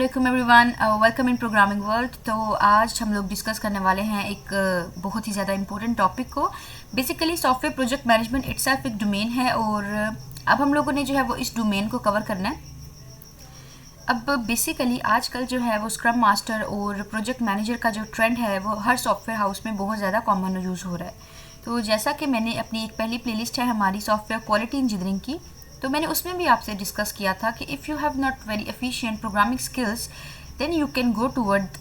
Welcome everyone, welcome in programming world. तो आज हम लोग डिस्कस करने वाले हैं एक बहुत ही ज़्यादा इम्पोर्टेंट टॉपिक को। Basically software project management itself एक डोमेन है और अब हम लोगों ने जो है वो इस डोमेन को कवर करना है। अब बेसिकली आजकल जो है वो स्क्रम मास्टर और प्रोजेक्ट मैनेजर का जो ट्रेंड है वो हर सॉफ्टवेयर हाउस में बहुत ज़्यादा कॉमन यूज़ हो रहा है। तो जैसा कि मैंने अपनी एक पहली प्लेलिस्ट है हमारी सॉफ्टवेयर क्वालिटी इंजीनियरिंग की, तो मैंने उसमें भी आपसे डिस्कस किया था कि if you have not very efficient programming skills then you can go toward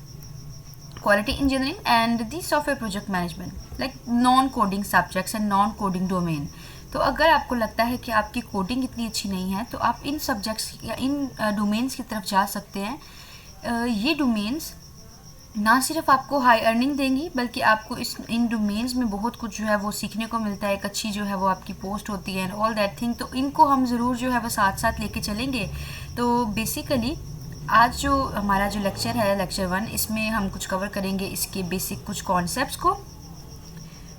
quality engineering and the software project management like non coding subjects and non coding domain। तो अगर आपको लगता है कि आपकी कोडिंग इतनी अच्छी नहीं है तो आप इन सब्जेक्ट्स या इन डोमेन्स की तरफ जा सकते हैं। ये डोमेन्स ना सिर्फ आपको हाई अर्निंग देंगी बल्कि आपको इन डोमेन्स में बहुत कुछ जो है वो सीखने को मिलता है। एक अच्छी जो है वो आपकी पोस्ट होती है एंड ऑल दैट थिंग। तो इनको हम ज़रूर जो है वो साथ साथ लेके चलेंगे। तो बेसिकली आज जो हमारा जो लेक्चर है लेक्चर 1, इसमें हम कुछ कवर करेंगे इसके बेसिक कुछ कॉन्सेप्ट्स को,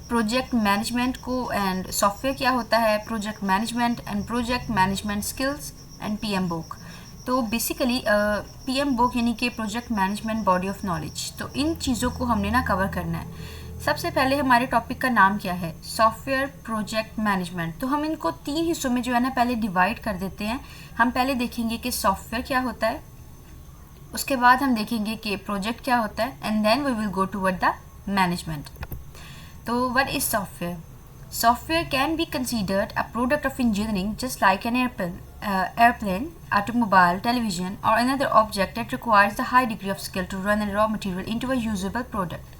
प्रोजेक्ट मैनेजमेंट को एंड सॉफ्टवेयर क्या होता है, project management and project management skills and PM book. तो बेसिकली पीएम बुक यानी कि project management body of knowledge. तो इन चीज़ों को हमने ना कवर करना है। सबसे पहले हमारे टॉपिक का नाम क्या है, सॉफ्टवेयर प्रोजेक्ट मैनेजमेंट। तो हम इनको 3 हिस्सों में जो है ना पहले डिवाइड कर देते हैं। हम पहले देखेंगे कि सॉफ्टवेयर क्या होता है, उसके बाद हम देखेंगे कि प्रोजेक्ट क्या होता है and then we will go toward the management. तो what is software? Software can be considered a product of engineering just like an airplane, automobile, television or another object that requires a high degree of skill to run a raw material into a usable product।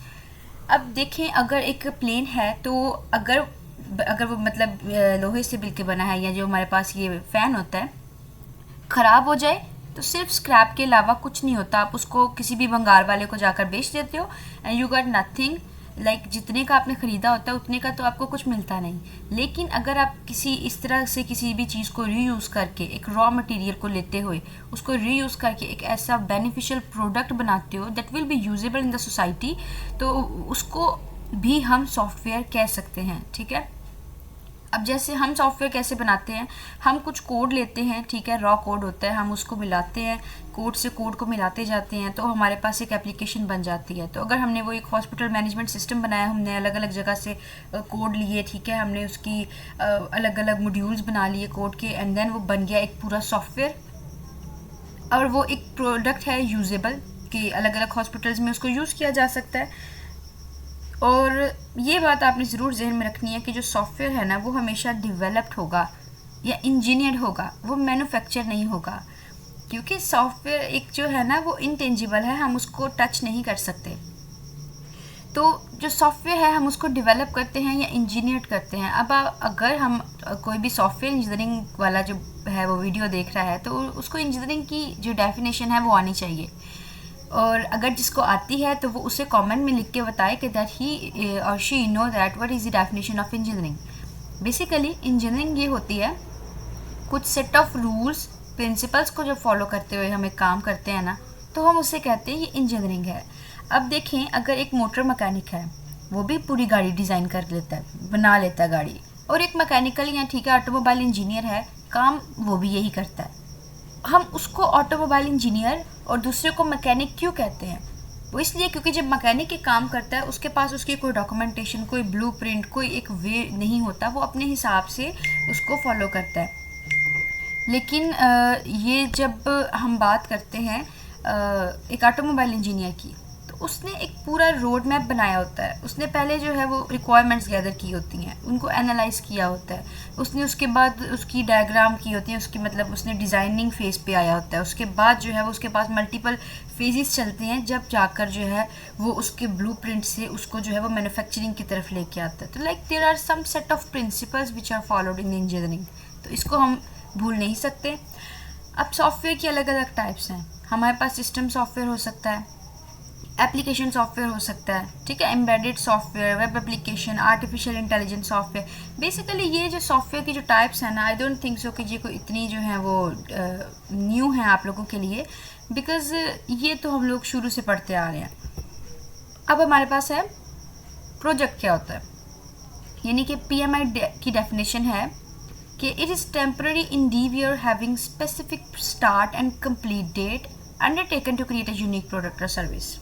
अब देखें, अगर एक plane है तो अगर वो मतलब लोहे से मिलकर बना है या जो हमारे पास ये फ़ैन होता है ख़राब हो जाए तो सिर्फ स्क्रैप के अलावा कुछ नहीं होता। आप उसको किसी भी भंगार वाले को जाकर बेच देते हो and you got nothing. Like जितने का आपने ख़रीदा होता है उतने का तो आपको कुछ मिलता नहीं। लेकिन अगर आप किसी इस तरह से किसी भी चीज़ को रीयूज़ करके एक रॉ मटेरियल को लेते हुए उसको रीयूज़ करके एक ऐसा बेनिफिशियल प्रोडक्ट बनाते हो that will be usable in the society, तो उसको भी हम सॉफ्टवेयर कह सकते हैं। ठीक है। अब जैसे हम सॉफ्टवेयर कैसे बनाते हैं, हम कुछ कोड लेते हैं, ठीक है, रॉ कोड होता है, हम उसको मिलाते हैं, कोड से कोड को मिलाते जाते हैं तो हमारे पास एक एप्लीकेशन बन जाती है। तो अगर हमने वो एक हॉस्पिटल मैनेजमेंट सिस्टम बनाया, हमने अलग अलग जगह से कोड लिए, ठीक है, हमने उसकी अलग अलग मॉड्यूल्स बना लिए कोड के एंड देन वो बन गया एक पूरा सॉफ्टवेयर और वो एक प्रोडक्ट है यूजेबल कि अलग अलग हॉस्पिटल्स में उसको यूज़ किया जा सकता है। और ये बात आपने ज़रूर जहन में रखनी है कि जो सॉफ्टवेयर है ना वो हमेशा डेवलप्ड होगा या इंजीनियर्ड होगा, वो मैन्युफैक्चर नहीं होगा। क्योंकि सॉफ्टवेयर एक जो है ना वो इनटेंजिबल है, हम उसको टच नहीं कर सकते। तो जो सॉफ्टवेयर है हम उसको डेवलप करते हैं या इंजीनियर्ड करते हैं। अब अगर हम कोई भी सॉफ्टवेयर इंजीनियरिंग वाला जो है वो वीडियो देख रहा है तो उसको इंजीनियरिंग की जो डेफिनेशन है वो आनी चाहिए, और अगर जिसको आती है तो वो उसे कमेंट में लिख के बताए कि दैट ही और she know that what is the definition of engineering. Basically engineering ये होती है कुछ सेट ऑफ रूल्स प्रिंसिपल्स को जो फॉलो करते हुए हम एक काम करते हैं ना, तो हम उसे कहते हैं ये इंजीनियरिंग है। अब देखें, अगर एक मोटर मैकेनिक है वो भी पूरी गाड़ी डिज़ाइन कर लेता है, बना लेता है गाड़ी, और एक मैकेनिकल या ठीक है ऑटोमोबाइल इंजीनियर है, काम वो भी यही करता है। हम उसको ऑटोमोबाइल इंजीनियर और दूसरे को मैकेनिक क्यों कहते हैं? वो इसलिए क्योंकि जब मैकेनिक एक काम करता है उसके पास उसकी कोई डॉक्यूमेंटेशन, कोई ब्लूप्रिंट, कोई एक वे नहीं होता, वो अपने हिसाब से उसको फॉलो करता है। लेकिन ये जब हम बात करते हैं एक ऑटोमोबाइल इंजीनियर की, तो उसने एक पूरा रोड मैप बनाया होता है। उसने पहले जो है वो रिक्वायरमेंट्स गैदर की होती हैं, उनको एनालाइज किया होता है, उसने उसके बाद उसकी डायग्राम की होती है, उसकी मतलब उसने डिज़ाइनिंग फेज़ पे आया होता है। उसके बाद जो है वो उसके पास मल्टीपल फेजेस चलते हैं जब जाकर जो है वो उसके ब्लूप्रिंट से उसको जो है वो मैन्युफैक्चरिंग की तरफ लेके आता है। तो like there are some set of principles which are followed in engineering, तो इसको हम भूल नहीं सकते। अब सॉफ्टवेयर की अलग अलग टाइप्स हैं। हमारे पास सिस्टम सॉफ्टवेयर हो सकता है, एप्लीकेशन सॉफ्टवेयर हो सकता है, ठीक है, embedded software, web application, artificial intelligence software. Basically ये जो सॉफ्टवेयर की जो टाइप्स हैं ना, आई डोंट थिंक सो कि ये कोई इतनी जो है वो न्यू है आप लोगों के लिए, बिकॉज ये तो हम लोग शुरू से पढ़ते आ रहे हैं। अब हमारे पास है प्रोजेक्ट क्या होता है, यानी कि PMI की डेफिनेशन है कि it is temporary endeavor having specific start and complete date undertaken to create a unique product और सर्विस।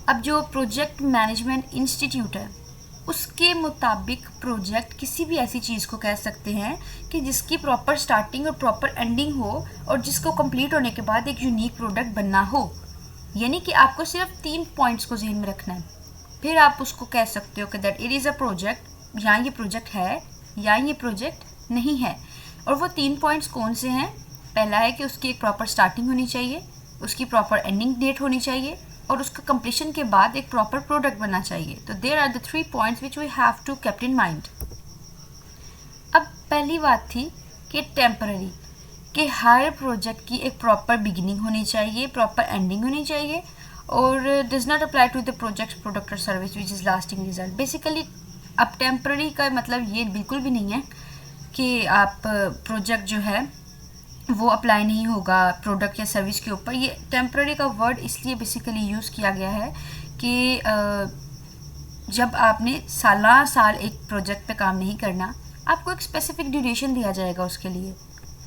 अब जो प्रोजेक्ट मैनेजमेंट इंस्टीट्यूट है उसके मुताबिक प्रोजेक्ट किसी भी ऐसी चीज़ को कह सकते हैं कि जिसकी प्रॉपर स्टार्टिंग और प्रॉपर एंडिंग हो और जिसको कंप्लीट होने के बाद एक यूनिक प्रोडक्ट बनना हो। यानी कि आपको सिर्फ 3 पॉइंट्स को जहन में रखना है, फिर आप उसको कह सकते हो कि that it is a project, या ये प्रोजेक्ट है या ये प्रोजेक्ट नहीं है। और वो 3 पॉइंट्स कौन से हैं? पहला है कि उसकी एक प्रॉपर स्टार्टिंग होनी चाहिए, उसकी प्रॉपर एंडिंग डेट होनी चाहिए और उसका कंप्लीशन के बाद एक प्रॉपर प्रोडक्ट बनना चाहिए। तो there are the 3 points which we have to keep in mind. अब पहली बात थी कि टेम्पररी, कि हर प्रोजेक्ट की एक प्रॉपर बिगिनिंग होनी चाहिए, प्रॉपर एंडिंग होनी चाहिए और does not apply to the project product और service which is lasting result. Basically अब टेम्पररी का मतलब ये बिल्कुल भी नहीं है कि आप प्रोजेक्ट जो है वो अप्लाई नहीं होगा प्रोडक्ट या सर्विस के ऊपर। ये टेम्पररी का वर्ड इसलिए बेसिकली यूज़ किया गया है कि जब आपने साल एक प्रोजेक्ट पे काम नहीं करना, आपको एक स्पेसिफिक ड्यूरेशन दिया जाएगा उसके लिए।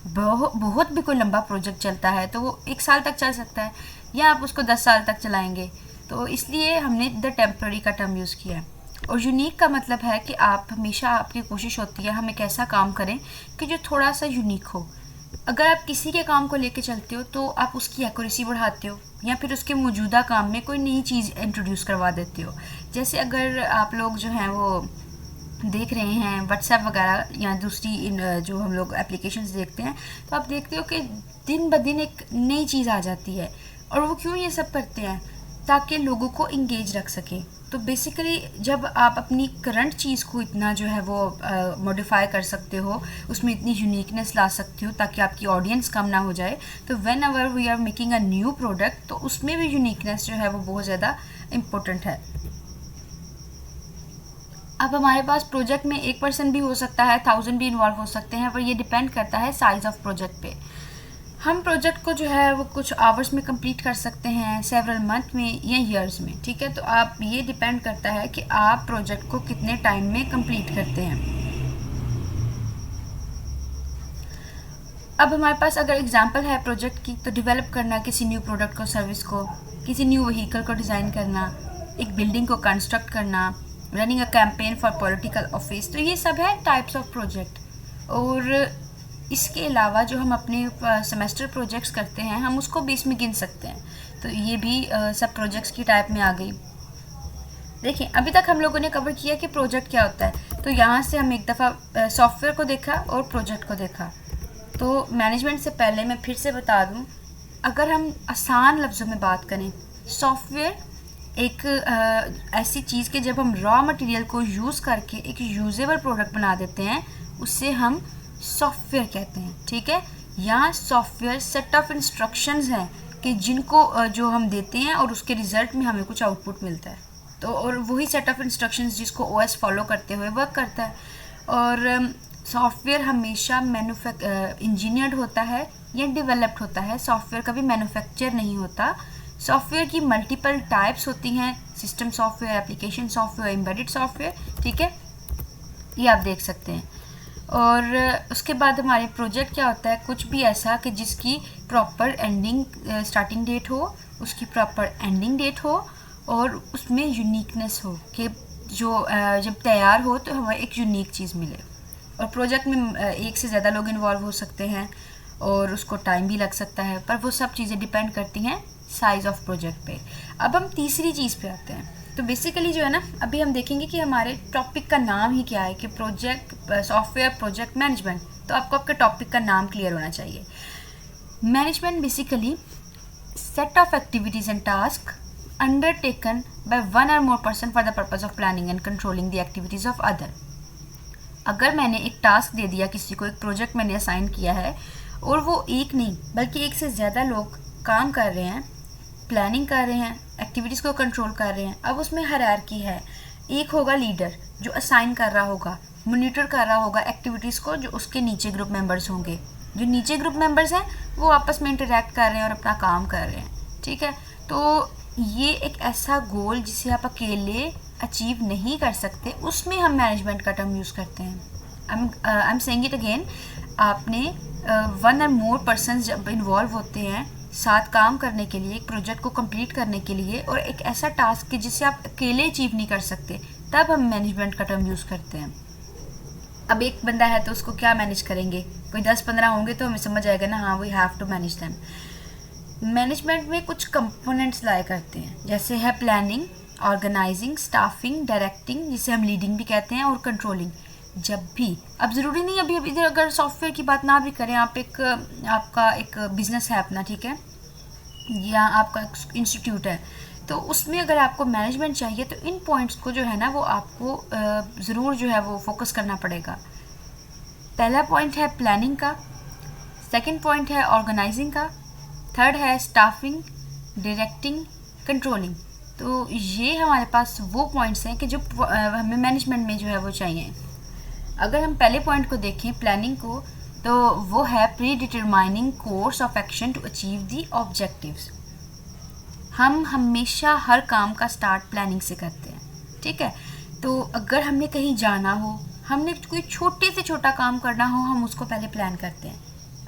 बहुत भी कोई लंबा प्रोजेक्ट चलता है तो वो 1 साल तक चल सकता है या आप उसको 10 साल तक चलाएंगे, तो इसलिए हमने द टेम्पररी का टर्म यूज़ किया है। और यूनिक का मतलब है कि आप हमेशा, आपकी कोशिश होती है हम एक ऐसा काम करें कि जो थोड़ा सा यूनिक हो। अगर आप किसी के काम को लेके चलते हो तो आप उसकी एक्यूरेसी बढ़ाते हो या फिर उसके मौजूदा काम में कोई नई चीज़ इंट्रोड्यूस करवा देते हो। जैसे अगर आप लोग जो हैं वो देख रहे हैं व्हाट्सएप वगैरह या दूसरी जो हम लोग एप्लीकेशंस देखते हैं, तो आप देखते हो कि दिन ब दिन एक नई चीज़ आ जाती है। और वो क्यों ये सब करते हैं? ताकि लोगों को इंगेज रख सकें। तो बेसिकली जब आप अपनी करंट चीज़ को इतना जो है वो मॉडिफाई कर सकते हो, उसमें इतनी यूनिकनेस ला सकते हो ताकि आपकी ऑडियंस कम ना हो जाए, तो whenever we are making a new product तो उसमें भी यूनिकनेस जो है वो बहुत ज़्यादा इम्पोर्टेंट है। अब हमारे पास प्रोजेक्ट में 1 पर्सन भी हो सकता है, 1000 भी इन्वॉल्व हो सकते हैं, पर ये डिपेंड करता है साइज़ ऑफ प्रोजेक्ट पे। हम प्रोजेक्ट को जो है वो कुछ आवर्स में कंप्लीट कर सकते हैं, सेवरल मंथ में या ईयर्स में, ठीक है। तो आप, ये डिपेंड करता है कि आप प्रोजेक्ट को कितने टाइम में कंप्लीट करते हैं। अब हमारे पास अगर एग्जांपल है प्रोजेक्ट की, तो डेवलप करना किसी न्यू प्रोडक्ट को, सर्विस को, किसी न्यू व्हीकल को डिज़ाइन करना, एक बिल्डिंग को कंस्ट्रक्ट करना, running a campaign for political office, तो ये सब है टाइप्स ऑफ प्रोजेक्ट। और इसके अलावा जो हम अपने सेमेस्टर प्रोजेक्ट्स करते हैं हम उसको भी इसमें गिन सकते हैं, तो ये भी सब प्रोजेक्ट्स की टाइप में आ गई। देखिए अभी तक हम लोगों ने कवर किया कि प्रोजेक्ट क्या होता है, तो यहाँ से हम एक दफ़ा सॉफ्टवेयर को देखा और प्रोजेक्ट को देखा। तो मैनेजमेंट से पहले मैं फिर से बता दूँ, अगर हम आसान लफ्ज़ों में बात करें, सॉफ्टवेयर एक ऐसी चीज़ के जब हम रॉ मटेरियल को यूज़ करके एक यूजेबल प्रोडक्ट बना देते हैं, उससे हम सॉफ्टवेयर कहते हैं, ठीक है। यहाँ सॉफ्टवेयर सेट ऑफ इंस्ट्रक्शंस हैं कि जिनको जो हम देते हैं और उसके रिज़ल्ट में हमें कुछ आउटपुट मिलता है, तो और वही सेट ऑफ इंस्ट्रक्शंस जिसको ओएस फॉलो करते हुए वर्क करता है। और सॉफ्टवेयर हमेशा इंजीनियर्ड होता है या डेवलप्ड होता है, सॉफ्टवेयर कभी मैन्युफैक्चर नहीं होता। सॉफ्टवेयर की मल्टीपल टाइप्स होती हैं, system software, application software, embedded software, ठीक है, ये आप देख सकते हैं। और उसके बाद हमारे प्रोजेक्ट क्या होता है, कुछ भी ऐसा कि जिसकी प्रॉपर एंडिंग स्टार्टिंग डेट हो, उसकी प्रॉपर एंडिंग डेट हो और उसमें यूनिकनेस हो कि जो जब तैयार हो तो हमें एक यूनिक चीज़ मिले। और प्रोजेक्ट में एक से ज़्यादा लोग इन्वॉल्व हो सकते हैं और उसको टाइम भी लग सकता है, पर वो सब चीज़ें डिपेंड करती हैं साइज़ ऑफ प्रोजेक्ट पे। अब हम तीसरी चीज़ पे आते हैं। तो बेसिकली जो है ना, अभी हम देखेंगे कि हमारे टॉपिक का नाम ही क्या है, कि प्रोजेक्ट सॉफ्टवेयर प्रोजेक्ट मैनेजमेंट। तो आपको आपके टॉपिक का नाम क्लियर होना चाहिए। Management basically set of activities and task undertaken by one or more person for the purpose of planning and controlling the activities of other. अगर मैंने एक टास्क दे दिया किसी को, एक प्रोजेक्ट मैंने असाइन किया है और वो एक नहीं बल्कि एक से ज़्यादा लोग काम कर रहे हैं, प्लानिंग कर रहे हैं, एक्टिविटीज़ को कंट्रोल कर रहे हैं, अब उसमें हायरार्की है। एक होगा लीडर जो असाइन कर रहा होगा, मॉनिटर कर रहा होगा एक्टिविटीज़ को, जो उसके नीचे ग्रुप मेंबर्स होंगे। जो नीचे ग्रुप मेंबर्स हैं वो आपस में इंटरेक्ट कर रहे हैं और अपना काम कर रहे हैं, ठीक है। तो ये एक ऐसा गोल जिसे आप अकेले अचीव नहीं कर सकते, उसमें हम मैनेजमेंट का टर्म यूज़ करते हैं। I am saying it again, आपने वन और मोर पर्सन जब इन्वॉल्व होते हैं साथ काम करने के लिए, एक प्रोजेक्ट को कंप्लीट करने के लिए, और एक ऐसा टास्क है जिसे आप अकेले अचीव नहीं कर सकते, तब हम मैनेजमेंट का टर्म यूज़ करते हैं। अब एक बंदा है तो उसको क्या मैनेज करेंगे, कोई 10-15 होंगे तो हमें समझ आएगा ना, हाँ we have to manage them. Management में कुछ कंपोनेंट्स लाया करते हैं, जैसे है प्लानिंग, ऑर्गेनाइजिंग, स्टाफिंग, डायरेक्टिंग, जिसे हम लीडिंग भी कहते हैं, और कंट्रोलिंग। जब भी, अब ज़रूरी नहीं अभी इधर अगर सॉफ्टवेयर की बात ना भी करें, आप आपका एक बिजनेस है अपना, ठीक है, या आपका इंस्टीट्यूट है, तो उसमें अगर आपको मैनेजमेंट चाहिए तो इन पॉइंट्स को जो है ना वो आपको ज़रूर जो है वो फोकस करना पड़ेगा। पहला पॉइंट है प्लानिंग का, सेकंड पॉइंट है ऑर्गेनाइजिंग का, थर्ड है स्टाफिंग, डायरेक्टिंग, कंट्रोलिंग। तो ये हमारे पास वो पॉइंट्स हैं कि जो हमें मैनेजमेंट में जो है वो चाहिए। अगर हम पहले पॉइंट को देखें, प्लानिंग को, तो वो है predetermining course of action to achieve the objectives. हम हमेशा हर काम का स्टार्ट प्लानिंग से करते हैं, ठीक है। तो अगर हमने कहीं जाना हो, हमने कोई छोटे से छोटा काम करना हो, हम उसको पहले प्लान करते हैं।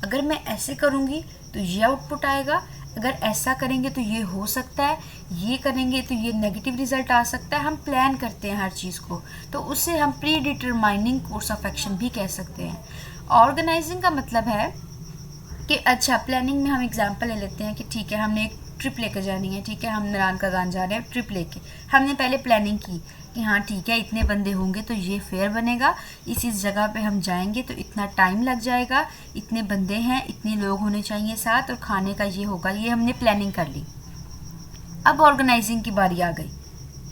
अगर मैं ऐसे करूँगी तो ये आउटपुट आएगा, अगर ऐसा करेंगे तो ये हो सकता है, ये करेंगे तो ये नेगेटिव रिजल्ट आ सकता है। हम प्लान करते हैं हर चीज़ को, तो उससे हम pre determining course of action भी कह सकते हैं। ऑर्गेनाइजिंग का मतलब है कि अच्छा, प्लानिंग में हम एग्जांपल ले लेते हैं कि ठीक है, हमने एक ट्रिप लेकर जानी है, ठीक है, हम नारायण का गान जा रहे हैं ट्रिप लेके। हमने पहले प्लानिंग की कि हाँ ठीक है, इतने बंदे होंगे तो ये फेयर बनेगा, इस जगह पे हम जाएंगे तो इतना टाइम लग जाएगा, इतने बंदे हैं, इतने लोग होने चाहिए साथ, और खाने का ये होगा। ये हमने प्लानिंग कर ली। अब ऑर्गेनाइजिंग की बारी आ गई।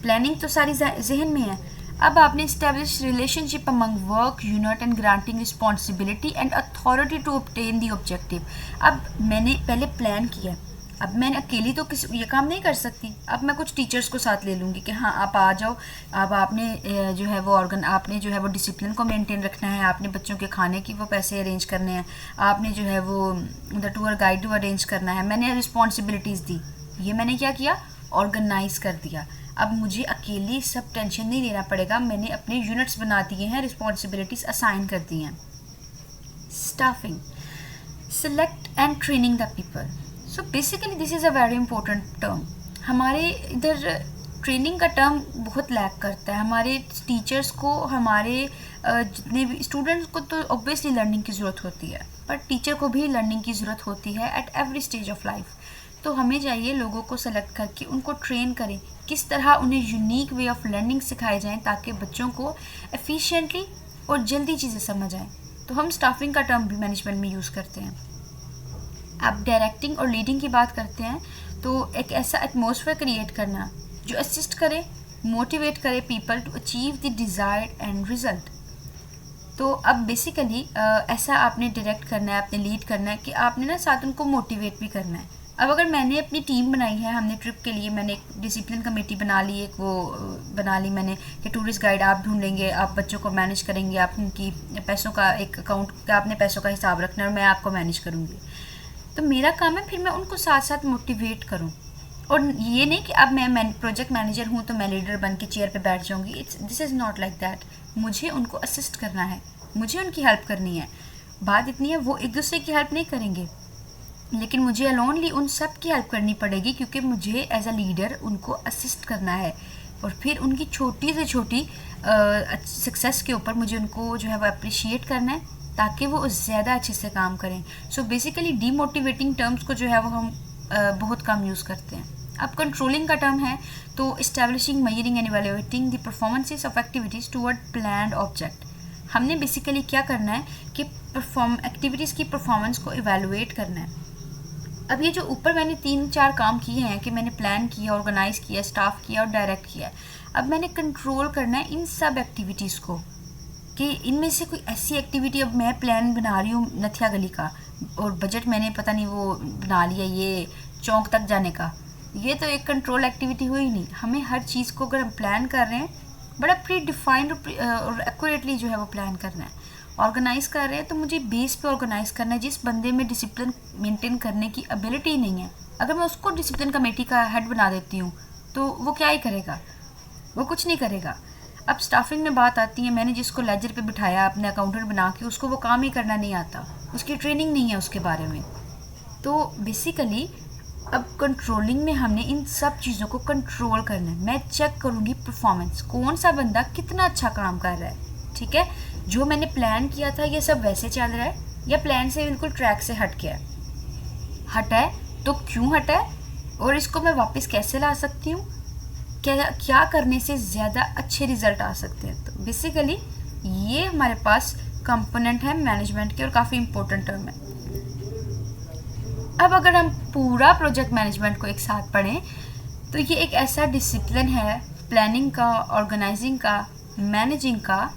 प्लानिंग तो सारी जहन में है, अब आपने establish relationship among work unit and granting responsibility and authority to obtain the objective. अब मैंने पहले प्लान किया, अब मैंने अकेली तो किसी ये काम नहीं कर सकती। अब मैं कुछ टीचर्स को साथ ले लूँगी कि हाँ आप आ जाओ। अब आपने जो है वो आपने जो है वो डिसिप्लिन को मेंटेन रखना है, आपने बच्चों के खाने की वो पैसे अरेंज करने हैं, आपने जो है वो द टूर गाइड अरेंज करना है। मैंने रिस्पॉन्सिबिलिटीज़ दी, ये मैंने क्या किया, ऑर्गेनाइज कर दिया। अब मुझे अकेली सब टेंशन नहीं लेना पड़ेगा, मैंने अपने यूनिट्स बना दिए हैं, रिस्पॉन्सिबिलिटीज़ असाइन कर दी हैं। Staffing, select and training the people. So basically this is a very important term. हमारे इधर ट्रेनिंग का टर्म बहुत लैक करता है। हमारे टीचर्स को, हमारे जितने भी स्टूडेंट्स को तो ऑब्वियसली लर्निंग की ज़रूरत होती है, पर टीचर को भी लर्निंग की ज़रूरत होती है at every stage of life. तो हमें चाहिए लोगों को सेलेक्ट करके उनको ट्रेन करें, किस तरह उन्हें यूनिक वे ऑफ लर्निंग सिखाए जाएँ ताकि बच्चों को एफिशिएंटली और जल्दी चीज़ें समझ आएँ। तो हम स्टाफिंग का टर्म भी मैनेजमेंट में यूज़ करते हैं। अब डायरेक्टिंग और लीडिंग की बात करते हैं, तो एक ऐसा एटमॉस्फेयर क्रिएट करना जो असिस्ट करे, मोटिवेट करे people to achieve the desired end result. तो अब बेसिकली ऐसा आपने डायरेक्ट करना है, आपने लीड करना है कि आपने ना साथ उनको मोटिवेट भी करना है। अब अगर मैंने अपनी टीम बनाई है, हमने ट्रिप के लिए मैंने एक डिसिप्लिन कमेटी बना ली, एक वो बना ली मैंने कि टूरिस्ट गाइड आप ढूंढेंगे, आप बच्चों को मैनेज करेंगे, आप उनकी पैसों का एक अकाउंट का आपने पैसों का हिसाब रखना है और मैं आपको मैनेज करूँगी। तो मेरा काम है फिर मैं उनको साथ साथ मोटिवेट करूँ, और ये नहीं कि अब मैं प्रोजेक्ट मैनेजर हूँ तो मैं लीडर बन के चेयर पे बैठ जाऊँगी। This is not like that. मुझे उनको असिस्ट करना है, मुझे उनकी हेल्प करनी है। बात इतनी है, वो एक दूसरे की हेल्प नहीं करेंगे, लेकिन मुझे अलोनली उन सब की हेल्प करनी पड़ेगी, क्योंकि मुझे एज अ लीडर उनको असिस्ट करना है। और फिर उनकी छोटी से छोटी सक्सेस के ऊपर मुझे उनको जो है वो अप्रिशिएट करना है ताकि वो ज़्यादा अच्छे से काम करें। सो बेसिकली डीमोटिवेटिंग टर्म्स को जो है वो हम बहुत कम यूज़ करते हैं। अब कंट्रोलिंग का टर्म है, तो establishing, measuring and evaluating the performances of activities toward planned object. हमने बेसिकली क्या करना है कि एक्टिविटीज़ की परफॉर्मेंस को इवेलुएट करना है। अब ये जो ऊपर मैंने 3-4 काम किए हैं कि मैंने प्लान किया, ऑर्गेनाइज किया, स्टाफ किया और डायरेक्ट किया, अब मैंने कंट्रोल करना है इन सब एक्टिविटीज़ को कि इनमें से कोई ऐसी एक्टिविटी, अब मैं प्लान बना रही हूँ नथिया गली का और बजट मैंने पता नहीं वो बना लिया ये चौक तक जाने का, ये तो एक कंट्रोल एक्टिविटी हुई नहीं। हमें हर चीज़ को अगर हम प्लान कर रहे हैं बड़ा प्री डिफाइंड और एक्यूरेटली जो है वो प्लान करना है। ऑर्गेनाइज़ कर रहे हैं तो मुझे बेस पे ऑर्गेनाइज़ करना है। जिस बंदे में डिसिप्लिन मेंटेन करने की एबिलिटी नहीं है, अगर मैं उसको डिसिप्लिन कमेटी का हेड बना देती हूँ तो वो क्या ही करेगा, वो कुछ नहीं करेगा। अब स्टाफिंग में बात आती है, मैंने जिसको लेजर पे बिठाया अपने अकाउंटेंट बना के, उसको वो काम ही करना नहीं आता, उसकी ट्रेनिंग नहीं है उसके बारे में। तो बेसिकली अब कंट्रोलिंग में हमने इन सब चीज़ों को कंट्रोल करना है। मैं चेक करूँगी परफॉर्मेंस, कौन सा बंदा कितना अच्छा काम कर रहा है, ठीक है। जो मैंने प्लान किया था ये सब वैसे चल रहा है या प्लान से बिल्कुल ट्रैक से हट गया है। हटा है तो क्यों हटा है और इसको मैं वापस कैसे ला सकती हूँ, क्या क्या करने से ज़्यादा अच्छे रिजल्ट आ सकते हैं। तो बेसिकली ये हमारे पास कंपोनेंट है मैनेजमेंट के और काफ़ी इम्पोर्टेंट टर्म है। अब अगर हम पूरा प्रोजेक्ट मैनेजमेंट को एक साथ पढ़ें तो ये एक ऐसा डिसिप्लिन है प्लानिंग का, ऑर्गेनाइजिंग का, मैनेजिंग का,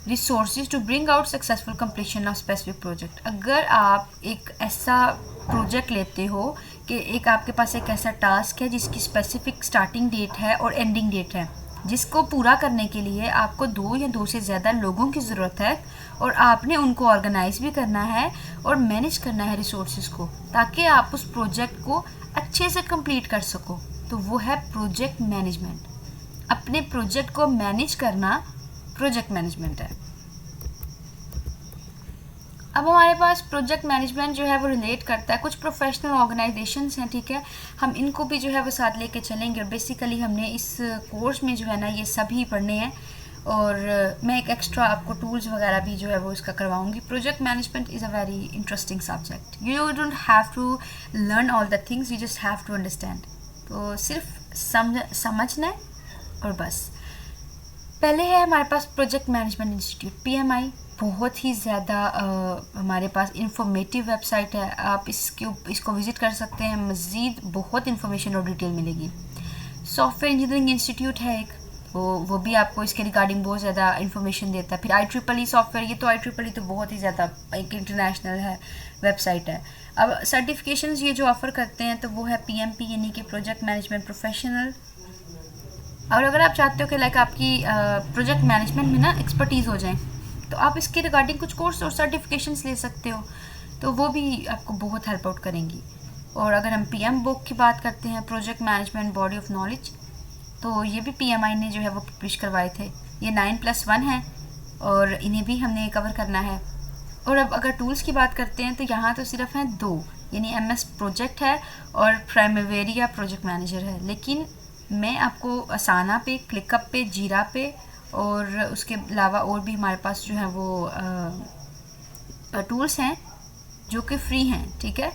resources to bring out successful completion of specific project. अगर आप एक ऐसा प्रोजेक्ट लेते हो कि एक आपके पास एक ऐसा टास्क है जिसकी स्पेसिफिक स्टार्टिंग डेट है और एंडिंग डेट है, जिसको पूरा करने के लिए आपको 2 या 2 से ज़्यादा लोगों की ज़रूरत है और आपने उनको ऑर्गेनाइज भी करना है और मैनेज करना है रिसोर्सेज को, ताकि आप उस प्रोजेक्ट को अच्छे से कंप्लीट कर सको, तो वो है प्रोजेक्ट मैनेजमेंट। अपने प्रोजेक्ट को मैनेज करना प्रोजेक्ट मैनेजमेंट है। अब हमारे पास प्रोजेक्ट मैनेजमेंट जो है वो रिलेट करता है कुछ प्रोफेशनल ऑर्गेनाइजेशंस हैं, ठीक है। हम इनको भी जो है वो साथ लेके चलेंगे और बेसिकली हमने इस कोर्स में जो है ना ये सभी पढ़ने हैं और मैं एक एक्स्ट्रा आपको टूल्स वगैरह भी जो है वो इसका करवाऊंगी। Project management is a very interesting subject. You don't have to learn all the things, you just have to understand. तो सिर्फ समझना है और बस। पहले है हमारे पास प्रोजेक्ट मैनेजमेंट इंस्टीट्यूट PMI, बहुत ही ज़्यादा हमारे पास इंफॉर्मेटिव वेबसाइट है। आप इसको विज़िट कर सकते हैं, मज़ीद बहुत इन्फॉर्मेशन और डिटेल मिलेगी। सॉफ्टवेयर इंजीनियरिंग इंस्टीट्यूट है एक, वो भी आपको इसके रिगार्डिंग बहुत ज़्यादा इन्फॉर्मेशन देता है। फिर IEEE सॉफ्टवेयर, ये तो IEEE तो बहुत ही ज़्यादा एक इंटरनेशनल है वेबसाइट है। अब सर्टिफिकेशंस ये जो ऑफ़र करते हैं तो वो है PMP यानी कि प्रोजेक्ट मैनेजमेंट प्रोफेशनल। और अगर आप चाहते हो कि लाइक आपकी प्रोजेक्ट मैनेजमेंट में ना एक्सपर्टीज़ हो जाए तो आप इसके रिगार्डिंग कुछ कोर्स और सर्टिफिकेशंस ले सकते हो, तो वो भी आपको बहुत हेल्प आउट करेंगी। और अगर हम PM बुक की बात करते हैं, project management body of knowledge, तो ये भी PMI ने जो है वो पब्लिश करवाए थे। ये 9+1 है और इन्हें भी हमने कवर करना है। और अब अगर टूल्स की बात करते हैं तो यहाँ तो सिर्फ हैं 2, यानी MS प्रोजेक्ट है और प्राइमवेरिया प्रोजेक्ट मैनेजर है। लेकिन मैं आपको असाना पे, क्लिकअप पे, जीरा पे और उसके अलावा और भी हमारे पास जो है वो टूल्स हैं जो कि फ्री हैं, ठीक है।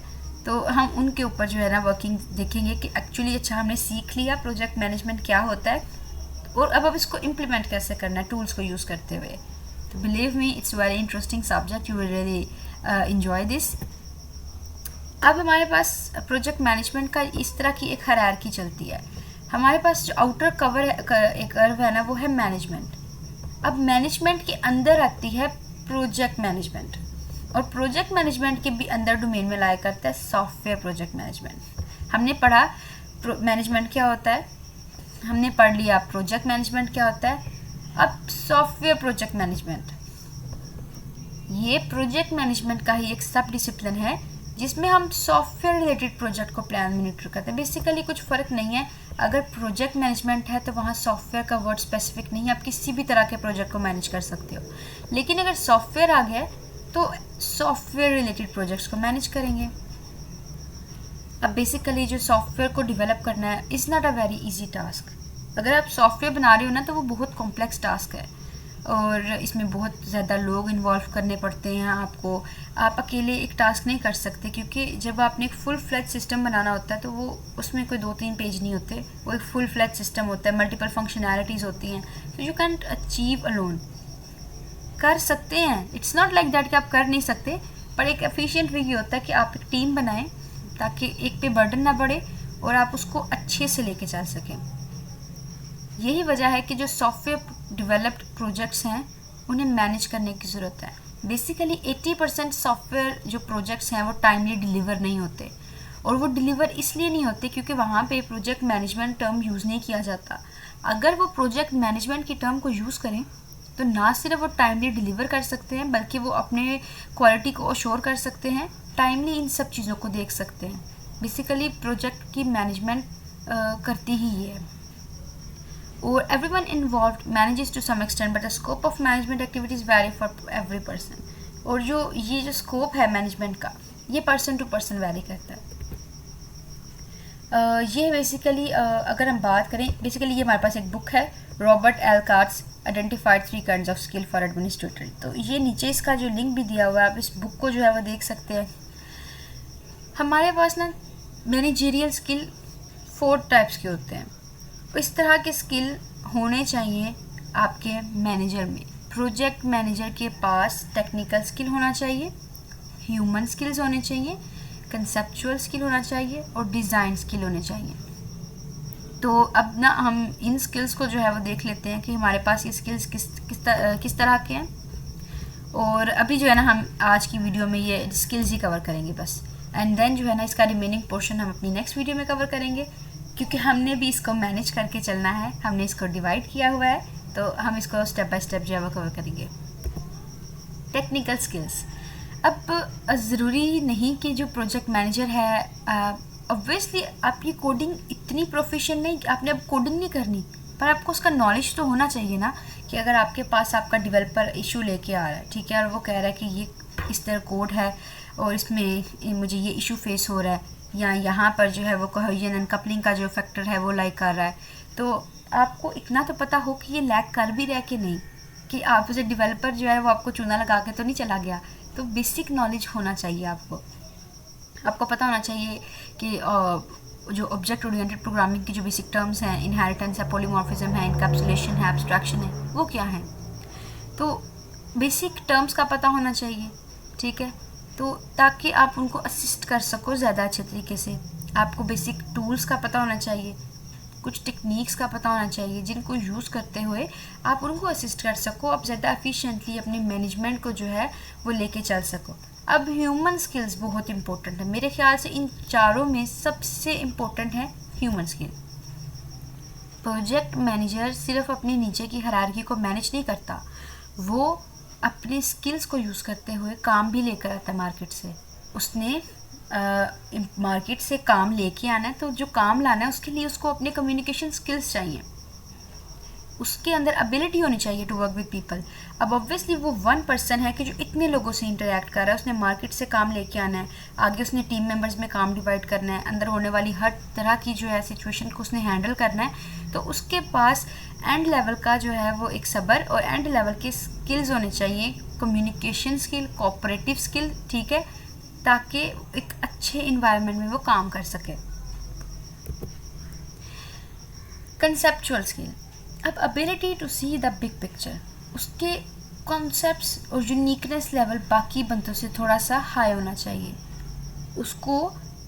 तो हम उनके ऊपर जो है ना वर्किंग देखेंगे कि एक्चुअली अच्छा हमने सीख लिया प्रोजेक्ट मैनेजमेंट क्या होता है और अब इसको इम्प्लीमेंट कैसे करना है टूल्स को यूज़ करते हुए। तो believe me it's very interesting subject, you will really enjoy this. अब हमारे पास प्रोजेक्ट मैनेजमेंट का इस तरह की एक हायरार्की चलती है। हमारे पास जो आउटर कवर एक कर्व है ना वो है मैनेजमेंट। अब मैनेजमेंट के अंदर आती है प्रोजेक्ट मैनेजमेंट और प्रोजेक्ट मैनेजमेंट के भी अंदर डोमेन में लाया करता है सॉफ्टवेयर प्रोजेक्ट मैनेजमेंट। हमने पढ़ा मैनेजमेंट क्या होता है, हमने पढ़ लिया प्रोजेक्ट मैनेजमेंट क्या होता है। अब सॉफ्टवेयर प्रोजेक्ट मैनेजमेंट, ये प्रोजेक्ट मैनेजमेंट का ही एक सब डिसिप्लिन है जिसमें हम सॉफ्टवेयर रिलेटेड प्रोजेक्ट को प्लान मॉनिटर करते हैं। बेसिकली कुछ फ़र्क नहीं है, अगर प्रोजेक्ट मैनेजमेंट है तो वहाँ सॉफ्टवेयर का वर्ड स्पेसिफिक नहीं है, आप किसी भी तरह के प्रोजेक्ट को मैनेज कर सकते हो। लेकिन अगर सॉफ्टवेयर आ गया तो सॉफ्टवेयर रिलेटेड प्रोजेक्ट्स को मैनेज करेंगे। अब बेसिकली जो सॉफ्टवेयर को डेवलप करना है is not a very easy task. अगर आप सॉफ्टवेयर बना रहे हो ना तो वो बहुत कॉम्प्लेक्स टास्क है और इसमें बहुत ज़्यादा लोग इन्वॉल्व करने पड़ते हैं आपको। आप अकेले एक टास्क नहीं कर सकते क्योंकि जब आपने एक फुल फ्लैज सिस्टम बनाना होता है तो वो उसमें कोई 2-3 पेज नहीं होते, वो एक फुल फ्लैज सिस्टम होता है, मल्टीपल फंक्शनैलिटीज़ होती हैं, तो यू कैंट अचीव अलोन। कर सकते हैं, इट्स नॉट लाइक दैट कि आप कर नहीं सकते, पर एक एफिशिएंट वे ये होता है कि आप एक टीम बनाएं ताकि एक पे बर्डन ना बढ़े और आप उसको अच्छे से लेके चल सकें। यही वजह है कि जो सॉफ्टवेयर डेवलप्ड प्रोजेक्ट्स हैं उन्हें मैनेज करने की ज़रूरत है। बेसिकली 80% सॉफ्टवेयर जो प्रोजेक्ट्स हैं वो टाइमली डिलीवर नहीं होते और वो डिलीवर इसलिए नहीं होते क्योंकि वहाँ पे प्रोजेक्ट मैनेजमेंट टर्म यूज़ नहीं किया जाता। अगर वो प्रोजेक्ट मैनेजमेंट की टर्म को यूज़ करें तो ना सिर्फ वो टाइमली डिलीवर कर सकते हैं बल्कि वो अपने क्वालिटी को अश्योर कर सकते हैं, टाइमली इन सब चीज़ों को देख सकते हैं। बेसिकली प्रोजेक्ट की मैनेजमेंट करती ही ये है। or everyone involved manages to some extent but the scope of management activities vary for every person। और ये जो स्कोप है मैनेजमेंट का ये पर्सन टू पर्सन वैरी करता है। ये बेसिकली अगर हम बात करें, बेसिकली ये हमारे पास एक बुक है, Robert L carts identified 3 kinds of skill for administrator. तो ये नीचे इसका जो लिंक भी दिया हुआ है, आप इस बुक को जो है वो देख सकते हैं। हमारे पास ना मैनेजरियल स्किल 4 टाइप्स के होते हैं। इस तरह के स्किल होने चाहिए आपके मैनेजर में। प्रोजेक्ट मैनेजर के पास टेक्निकल स्किल होना चाहिए, ह्यूमन स्किल्स होने चाहिए, कंसेप्चुअल स्किल होना चाहिए और डिज़ाइन स्किल होने चाहिए। तो अब ना हम इन स्किल्स को जो है वो देख लेते हैं कि हमारे पास ये स्किल्स किस तरह के हैं। और अभी जो है ना हम आज की वीडियो में ये स्किल्स ही कवर करेंगे बस, एंड देन जो है ना इसका रिमेनिंग पोर्शन हम अपनी नेक्स्ट वीडियो में कवर करेंगे, क्योंकि हमने भी इसको मैनेज करके चलना है, हमने इसको डिवाइड किया हुआ है, तो हम इसको स्टेप बाय स्टेप जो है वो कवर करेंगे। टेक्निकल स्किल्स, अब ज़रूरी नहीं कि जो प्रोजेक्ट मैनेजर है, ऑब्वियसली आपकी कोडिंग इतनी प्रोफेशनल नहीं, आपने अब कोडिंग नहीं करनी, पर आपको उसका नॉलेज तो होना चाहिए ना, कि अगर आपके पास आपका डेवलपर इशू लेके आ रहा है, ठीक है, और वो कह रहा है कि ये इस तरह कोड है और इसमें मुझे ये इशू फेस हो रहा है, या यहाँ पर जो है वो कोहेजन एंड कपलिंग का जो फैक्टर है वो लाइक कर रहा है, तो आपको इतना तो पता हो कि ये लैग कर भी रहा है कि नहीं, कि आप उसे डेवलपर जो है वो आपको चूना लगा के तो नहीं चला गया। तो बेसिक नॉलेज होना चाहिए आपको पता होना चाहिए कि जो ऑब्जेक्ट ओरिएंटेड प्रोग्रामिंग की जो बेसिक टर्म्स हैं, इनहेरिटेंस है, पॉलीमॉर्फिज्म है, इनकैप्सुलेशन है, एब्स्ट्रैक्शन है, वो क्या है। तो बेसिक टर्म्स का पता होना चाहिए, ठीक है, तो ताकि आप उनको असिस्ट कर सको ज़्यादा अच्छे तरीके से। आपको बेसिक टूल्स का पता होना चाहिए, कुछ टेक्निक्स का पता होना चाहिए जिनको यूज़ करते हुए आप उनको असिस्ट कर सको, आप ज़्यादा एफिशिएंटली अपनी मैनेजमेंट को जो है वो लेके चल सको। अब ह्यूमन स्किल्स बहुत इंपॉर्टेंट है, मेरे ख्याल से इन चारों में सबसे इम्पोर्टेंट है ह्यूमन स्किल। प्रोजेक्ट मैनेजर सिर्फ अपने नीचे की हायरार्की को मैनेज नहीं करता, वो अपने स्किल्स को यूज़ करते हुए काम भी लेकर आता है मार्केट से। उसने मार्केट से काम लेके आना है, तो जो काम लाना है उसके लिए उसको अपने कम्युनिकेशन स्किल्स चाहिए, उसके अंदर एबिलिटी होनी चाहिए टू वर्क विद पीपल। अब ऑब्वियसली वो 1 पर्सन है कि जो इतने लोगों से इंटरेक्ट कर रहा है, उसने मार्केट से काम लेके आना है, आगे उसने टीम मेंबर्स में काम डिवाइड करना है, अंदर होने वाली हर तरह की जो है सिचुएशन को उसने हैंडल करना है, तो उसके पास एंड लेवल का जो है वो एक सब्र और एंड लेवल के स्किल्स होने चाहिए, कम्युनिकेशन स्किल, कोऑपरेटिव स्किल, ठीक है, ताकि एक अच्छे इन्वायरमेंट में वो काम कर सके। कंसेप्चुअल स्किल, अब ability to see the big picture, उसके कॉन्सेप्ट्स और यूनिकनेस लेवल बाकी बंदों से थोड़ा सा हाई होना चाहिए, उसको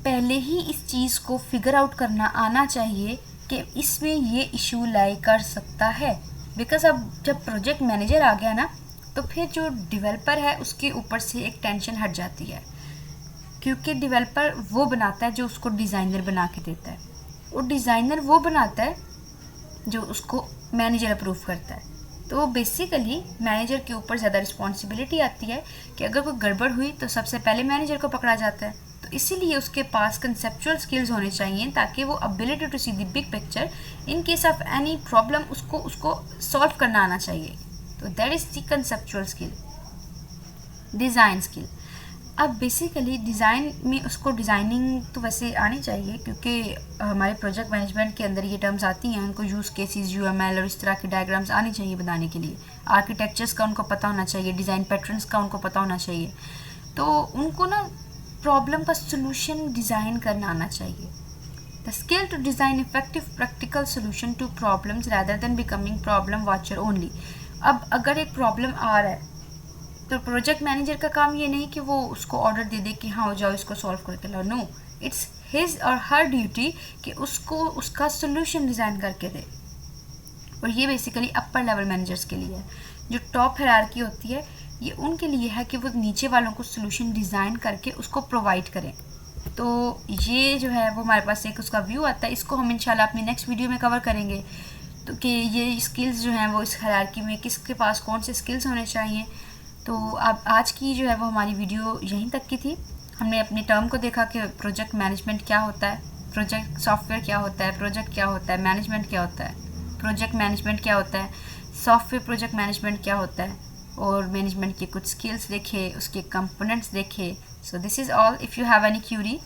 पहले ही इस चीज़ को फिगर आउट करना आना चाहिए कि इसमें ये इशू लाई कर सकता है। बिकॉज अब जब प्रोजेक्ट मैनेजर आ गया ना, तो फिर जो डेवलपर है उसके ऊपर से एक टेंशन हट जाती है, क्योंकि डेवलपर वो बनाता है जो उसको डिज़ाइनर बना के देता है, और डिज़ाइनर वो बनाता है जो उसको मैनेजर अप्रूव करता है। तो बेसिकली मैनेजर के ऊपर ज़्यादा रिस्पॉन्सिबिलिटी आती है कि अगर कोई गड़बड़ हुई तो सबसे पहले मैनेजर को पकड़ा जाता है। तो इसीलिए उसके पास कंसेप्चुअल स्किल्स होने चाहिए, ताकि वो ability to see the big picture in case of any problem उसको सॉल्व करना आना चाहिए। तो that is the conceptual skill. Design skill, अब बेसिकली डिज़ाइन में उसको डिज़ाइनिंग तो वैसे आनी चाहिए, क्योंकि हमारे प्रोजेक्ट मैनेजमेंट के अंदर ये टर्म्स आती हैं, उनको यूज़ केसेस, UML और इस तरह के डायग्राम्स आनी चाहिए बनाने के लिए। आर्किटेक्चर्स का उनको पता होना चाहिए, डिज़ाइन पैटर्न्स का उनको पता होना चाहिए, तो उनको ना प्रॉब्लम का सोल्यूशन डिज़ाइन करना आना चाहिए। The skill to design effective practical solution to problems rather than becoming problem watcher only. अब अगर एक प्रॉब्लम आ रहा है तो प्रोजेक्ट मैनेजर का काम ये नहीं कि वो उसको ऑर्डर दे दे कि हाँ हो जाओ इसको सॉल्व करके लाओ, नो, इट्स हिज और हर ड्यूटी कि उसको उसका सोल्यूशन डिज़ाइन करके दे। और ये बेसिकली अपर लेवल मैनेजर्स के लिए है। जो टॉप हायरार्की होती है ये उनके लिए है कि वो नीचे वालों को सोल्यूशन डिज़ाइन करके उसको प्रोवाइड करें। तो ये जो है वो हमारे पास एक उसका व्यू आता है, इसको हम इंशाल्लाह अपनी नेक्स्ट वीडियो में कवर करेंगे, तो कि ये स्किल्स जो हैं वो इस हायरार्की में किसके पास कौन से स्किल्स होने चाहिए। तो अब आज की जो है वो हमारी वीडियो यहीं तक की थी। हमने अपने टर्म को देखा कि प्रोजेक्ट मैनेजमेंट क्या होता है, प्रोजेक्ट सॉफ्टवेयर क्या होता है, प्रोजेक्ट क्या होता है, मैनेजमेंट क्या होता है, प्रोजेक्ट मैनेजमेंट क्या होता है, सॉफ्टवेयर प्रोजेक्ट मैनेजमेंट क्या होता है, और मैनेजमेंट के कुछ स्किल्स देखे, उसके कंपोनेंट्स देखे। So this is all. If you have any Curie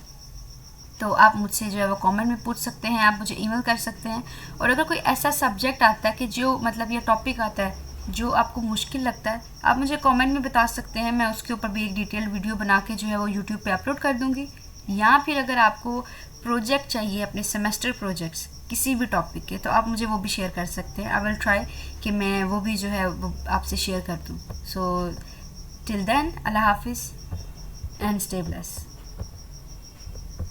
तो आप मुझसे जो है वो कमेंट में पूछ सकते हैं, आप मुझे ईमेल कर सकते हैं। और अगर कोई ऐसा सब्जेक्ट आता है कि जो मतलब या टॉपिक आता है जो आपको मुश्किल लगता है, आप मुझे कमेंट में बता सकते हैं, मैं उसके ऊपर भी एक डिटेल वीडियो बना के जो है वो यूट्यूब पे अपलोड कर दूँगी। या फिर अगर आपको प्रोजेक्ट चाहिए, अपने सेमेस्टर प्रोजेक्ट्स किसी भी टॉपिक के, तो आप मुझे वो भी शेयर कर सकते हैं। आई विल ट्राई कि मैं वो भी जो है वो आपसे शेयर कर दूँ। सो टिल देन, अल्लाह हाफिज़ एंड स्टे ब्लेस्ड।